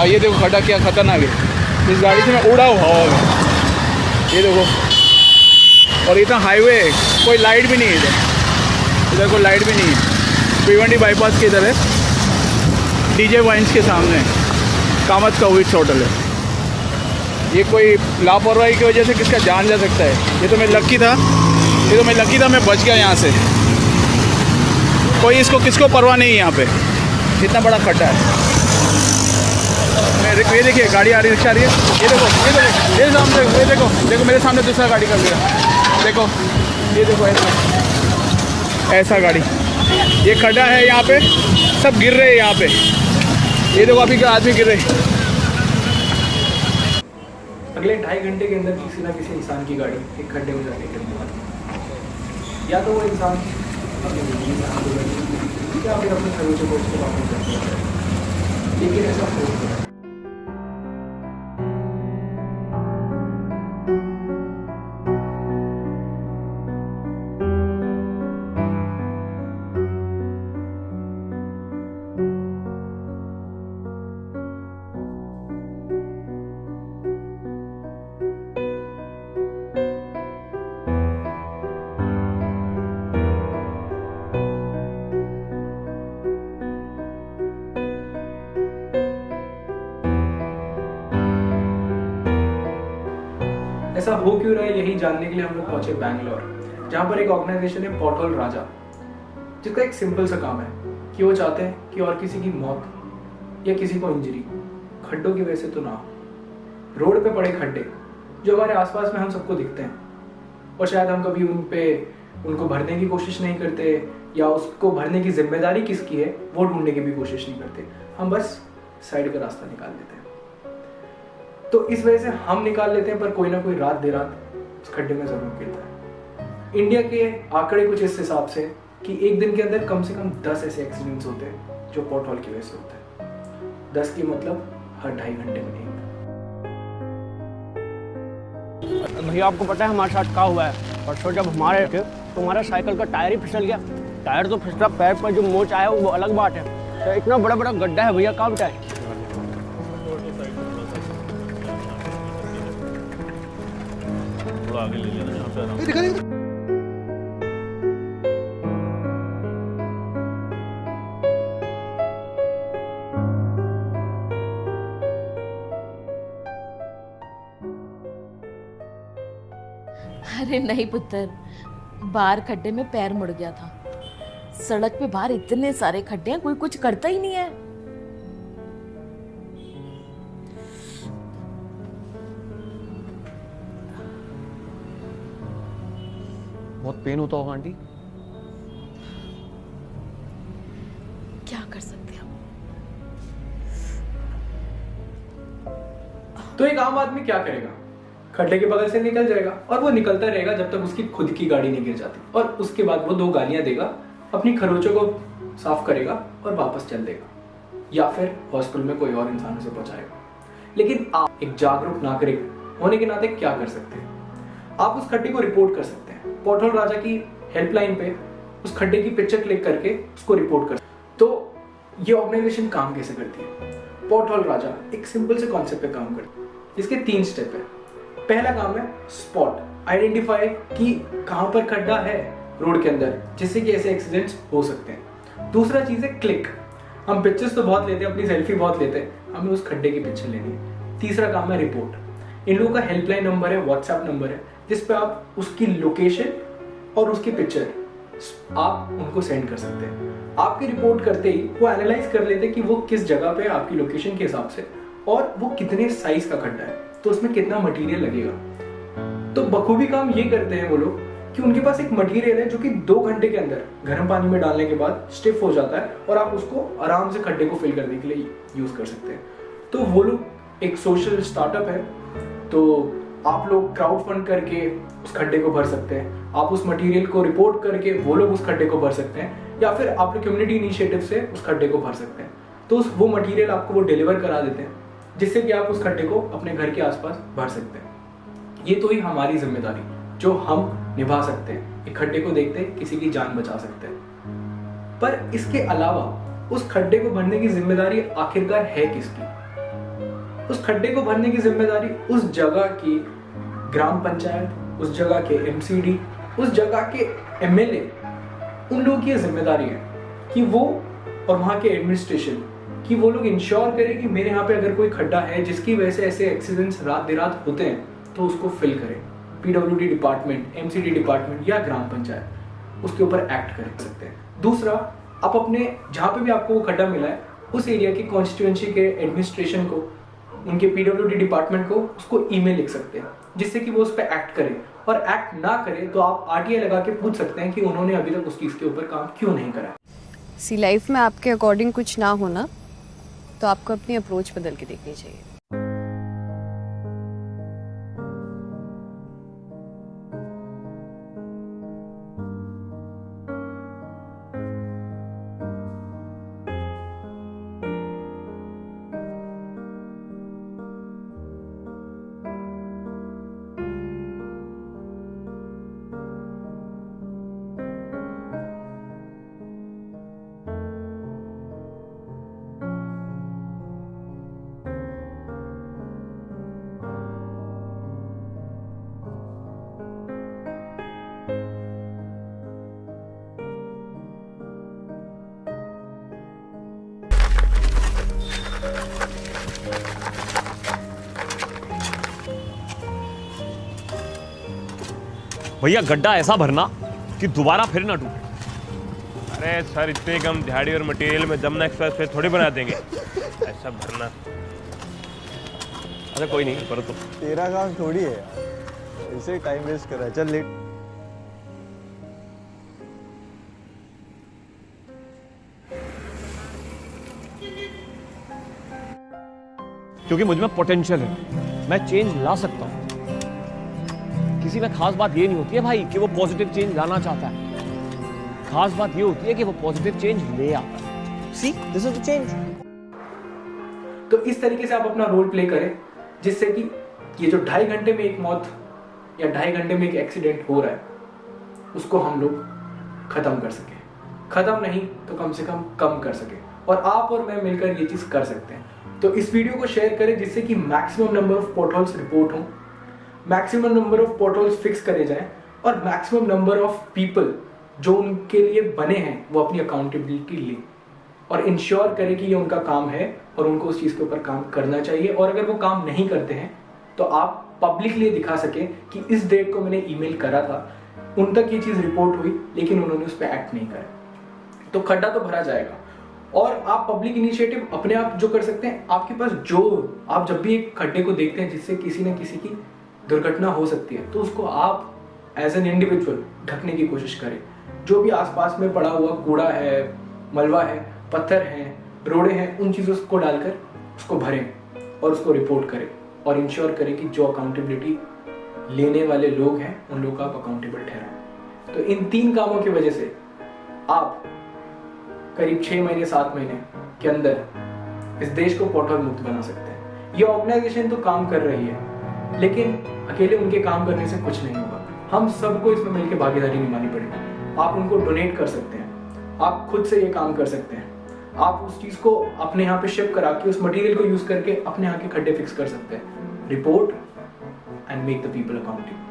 ये देखो खड्डा क्या खतरनाक है, इस गाड़ी से मैं उड़ा हुआ हवा में, ये देखो। और इतना हाईवे है, कोई लाइट भी नहीं है इधर कोई लाइट भी नहीं है। भिवंडी बाईपास के इधर है, डीजे वाइन्स के सामने कामत का विट्स होटल है। ये कोई लापरवाही की वजह से किसका जान जा सकता है। ये तो मैं लकी था, मैं बच गया यहाँ से। कोई इसको किसको परवाह नहीं है यहाँ पे, इतना बड़ा खड्डा है। ये देखिए गाड़ी आ रही, रिक्शा आ रही है, ये देखो मेरे सामने, ये देखो मेरे सामने दूसरा गाड़ी कर दिया, देखो ये देखो ऐसा गाड़ी। ये खड्डा है यहाँ पे, सब गिर रहे हैं यहाँ पे, ये देखो अभी आदमी गिर रहे। अगले 2.5 घंटे के अंदर किसी ना किसी इंसान की गाड़ी एक खड्डे में जाके गिरने वाली है। या तो वो इंसान अपने या फिर अपने खर्चों को उसको वापस कर दिया, लेकिन ऐसा हो रहा है। ऐसा हो क्यों रहा है, यही जानने के लिए हम लोग पहुंचे बैंगलोर, जहाँ पर एक ऑर्गेनाइजेशन है पोर्टल राजा, जिसका एक सिंपल सा काम है कि वो चाहते हैं कि और किसी की मौत या किसी को इंजरी खड्डों की वजह से तो ना हो। रोड पे पड़े खड्डे जो हमारे आसपास में हम सबको दिखते हैं, और शायद हम कभी उनको भरने की कोशिश नहीं करते, या उसको भरने की जिम्मेदारी किसकी है वो ढूंढने की भी कोशिश नहीं करते। हम बस साइड का रास्ता निकाल लेते हैं। तो इस वजह से हम निकाल लेते हैं, पर कोई ना कोई रात देरात उस खड्डे में जरूर गिरता है। इंडिया के आंकड़े कुछ इस हिसाब से कि एक दिन के अंदर कम से कम 10 ऐसे एक्सीडेंट्स होते हैं जो पोर्ट हॉल की वजह से होते हैं। 10 की मतलब हर 2.5 घंटे में नहीं। भैया आपको पता है हमारे साथ क्या हुआ है? परसों जब हमारे थे तो हमारा साइकिल का टायर ही फिसल गया। टायर तो फिसला, पैर पर जो मोच आया वो अलग बात है। तो इतना बड़ा बड़ा गड्ढा है भैया, क्या बताए। आगे ले लेना यहाँ पे। अरे नहीं पुत्र, बाहर खड्डे में पैर मुड़ गया था। सड़क पे बाहर इतने सारे खड्डे हैं, कोई कुछ करता ही नहीं है। बहुत पेन होता होगा आंटी। क्या कर सकते हैं हम। तो एक आम आदमी क्या करेगा? खड्डे के बगल से निकल जाएगा, और वो निकलता रहेगा जब तक उसकी खुद की गाड़ी नहीं गिर जाती, और उसके बाद वो 2 गालियां देगा, अपनी खरोचों को साफ करेगा और वापस चल देगा, या फिर हॉस्पिटल में कोई और इंसान उसे पहुंचाएगा। लेकिन आप एक जागरूक नागरिक होने के नाते क्या कर सकते हैं? आप उस खड्डे को रिपोर्ट कर सकते हैं। पोर्टल राजा की हेल्पलाइन पे उस खड्डे की पिक्चर क्लिक करके उसको रिपोर्ट कर। तो ये ऑर्गेनाइजेशन काम कैसे करती है? पोर्टल राजा एक सिंपल से कॉन्सेप्ट पे काम करती है, जिसके 3 स्टेप है। पहला काम है स्पॉट, आइडेंटिफाई कि कहां पर खड्डा है रोड के अंदर, जिससे कि ऐसे एक्सीडेंट्स हो सकते हैं। दूसरा चीज है क्लिक, हम पिक्चर्स तो बहुत लेते हैं, अपनी सेल्फी बहुत लेते हैं, हमें उस खड्डे की पिक्चर लेनी है। तीसरा काम है रिपोर्ट। इन लोगों का हेल्पलाइन नंबर है, व्हाट्सएप नंबर है, जिस पे आप उसकी लोकेशन और उसकी पिक्चर आप उनको सेंड कर सकते हैं। आपकी रिपोर्ट करते ही वो एनालाइज कर लेते हैं कि वो किस जगह पे आपकी लोकेशन के हिसाब से, और वो कितने साइज का खड्डा है, तो उसमें कितना मटेरियल लगेगा। तो बखूबी काम ये करते हैं वो लोग कि उनके पास एक मटेरियल है जो कि 2 घंटे के अंदर गर्म पानी में डालने के बाद स्टिफ हो जाता है, और आप उसको आराम से खड्डे को फिल करने के लिए यूज कर सकते हैं। तो वो लोग एक सोशल स्टार्टअप है, तो आप लोग क्राउड फंड करके उस खड्डे को भर सकते हैं, आप उस मटेरियल को रिपोर्ट करके वो लोग उस खड्डे को भर सकते हैं, या फिर आप लोग कम्युनिटी इनिशिएटिव से उस खड्डे को भर सकते हैं। तो वो मटेरियल आपको वो डिलीवर करा देते हैं, जिससे कि आप उस खड्डे को अपने घर के आसपास भर सकते हैं। ये तो ही हमारी जिम्मेदारी जो हम निभा सकते हैं, एक खड्डे को देखते किसी की जान बचा सकते हैं। पर इसके अलावा उस खड्डे को भरने की जिम्मेदारी आखिरकार है किसकी? उस खड्डे को भरने की जिम्मेदारी उस जगह की ग्राम पंचायत, उस जगह के एमसीडी, उस जगह के एमएलए, उन लोगों की जिम्मेदारी है कि वो और वहाँ के एडमिनिस्ट्रेशन कि वो लोग इंश्योर करें कि मेरे यहाँ पे अगर कोई खड्डा है जिसकी वजह से ऐसे एक्सीडेंट्स रात देरात होते हैं तो उसको फिल करें। पीडब्ल्यूडी डिपार्टमेंट, एमसीडी डिपार्टमेंट या ग्राम पंचायत उसके ऊपर एक्ट कर सकते हैं। दूसरा, आप अपने जहाँ पे भी आपको वो खड्डा मिला है उस एरिया की कॉन्स्टिट्यूएंसी के एडमिनिस्ट्रेशन को, उनके पीडब्ल्यूडी डिपार्टमेंट को उसको ईमेल लिख सकते हैं जिससे कि वो उस पर एक्ट करे, और एक्ट ना करे तो आप आरटीआई लगा के पूछ सकते हैं कि उन्होंने अभी तक उस चीज़ के ऊपर काम क्यों नहीं करा। सी लाइफ में आपके अकॉर्डिंग कुछ ना होना तो आपको अपनी अप्रोच बदल के देखनी चाहिए। भैया गड्ढा ऐसा भरना कि दोबारा फिर ना टूटे। अरे सर, इतने कम दिहाड़ी और मटेरियल में जमुना एक्सप्रेस पे थोड़ी बना देंगे, ऐसा भरना। अच्छा कोई नहीं, पर तो तेरा काम थोड़ी है यार, ऐसे टाइम वेस्ट कर रहा है। चल लेट। क्योंकि मुझ में पोटेंशियल है, मैं चेंज ला सकता हूँ। किसी में खास बात ये नहीं होती है भाई कि वो पॉजिटिव चेंज लाना चाहता है, खास बात ये होती है कि वो पॉजिटिव चेंज ले आता है। See this is the change. तो इस तरीके से आप अपना रोल प्ले करें जिससे कि ये जो 2.5 घंटे में एक मौत या 2.5 घंटे में एक एक्सीडेंट हो रहा है उसको हम लोग खत्म कर सके, खत्म नहीं तो कम से कम कर सके, और आप और मैं मिलकर ये चीज कर सकते हैं। तो इस वीडियो को शेयर करें जिससे कि maximum number of portals report हों, maximum number of portals fix करे जाएं, और मैक्सिमम नंबर ऑफ पीपल जो उनके लिए बने हैं वो अपनी अकाउंटेबिलिटी लें और इंश्योर करें कि ये उनका काम है और उनको उस चीज़ के ऊपर काम करना चाहिए। और अगर वो काम नहीं करते हैं तो आप पब्लिकली दिखा सके कि इस डेट को मैंने ईमेल करा था, उन तक ये चीज़ रिपोर्ट हुई लेकिन उन्होंने उस पर एक्ट नहीं करा, तो खड्डा तो भरा जाएगा। और आप पब्लिक इनिशिएटिव अपने आप जो कर सकते हैं, आपके पास जो आप जब भी एक खड्डे को देखते हैं जिससे किसी न किसी की दुर्घटना हो सकती है तो उसको आप एज एन इंडिविजुअल ढकने की कोशिश करें। जो भी आसपास में पड़ा हुआ कूड़ा है, मलबा है, पत्थर हैं, रोड़े हैं, उन चीज़ों को डालकर उसको भरें और उसको रिपोर्ट करें और इंश्योर करें कि जो अकाउंटेबिलिटी लेने वाले लोग हैं उन लोगों को आप अकाउंटेबल ठहराएं। तो इन 3 कामों की वजह से आप करीब 6 महीने 7 महीने के अंदर इस देश को पोर्टल मुक्त बना सकते हैं। ये ऑर्गेनाइजेशन तो काम कर रही है लेकिन अकेले उनके काम करने से कुछ नहीं होगा, हम सबको इसमें मिलकर भागीदारी निभानी पड़ेगी। आप उनको डोनेट कर सकते हैं, आप खुद से ये काम कर सकते हैं, आप उस चीज़ को अपने यहाँ पे शिप करा के उस मटेरियल को यूज़ करके अपने यहाँ के खड्डे फिक्स कर सकते हैं। Report and make the people accountable.